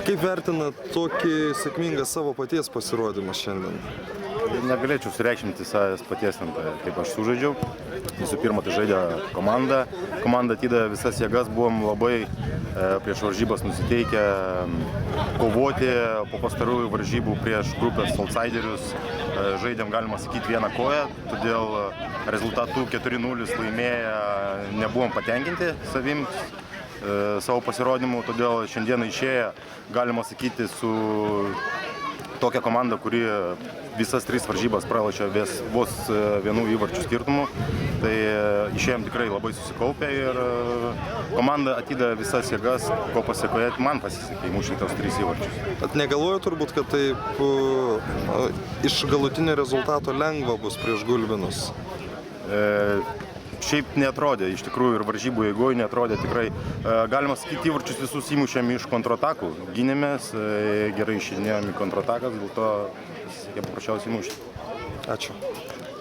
Kaip vertinat tokį sėkmingą savo paties pasirodymą šiandien? Negalėčiau sureikšminti savęs paties, kaip aš sužaidžiau. Visų pirma, tai žaidė komanda. Komanda atidavė visas jėgas, buvom labai prieš varžybas nusiteikę kovoti po pastarųjų varžybų prieš grupės outsiderius. Žaidėm, galima sakyti, vieną koją, todėl rezultatų 4-0 laimėję nebuvom patenkinti savim, savo pasirodymu, todėl šiandieną išėję, galima sakyti, su tokia komanda, kuri visas 3 varžybas pralošė vos vienų įvarčių skirtumų. Tai išėjom tikrai labai susikaupę ir komanda atidavė visas jėgas, ko pasiekoje man pasisekė įmušti tos 3 įvarčius. At negalvoju turbūt, kad taip iš galutinio rezultato lengva bus prieš Gulbinus? Šiaip neatrodė, iš tikrųjų ir varžybų eigoje neatrodė tikrai. Galima sakyti, įvarčius visus įmušėm iš kontratakų. Gynėmės, gerai išeidinėjom į kontratakas, dėl to pasisekė paprasčiausiai įmušti. Ačiū.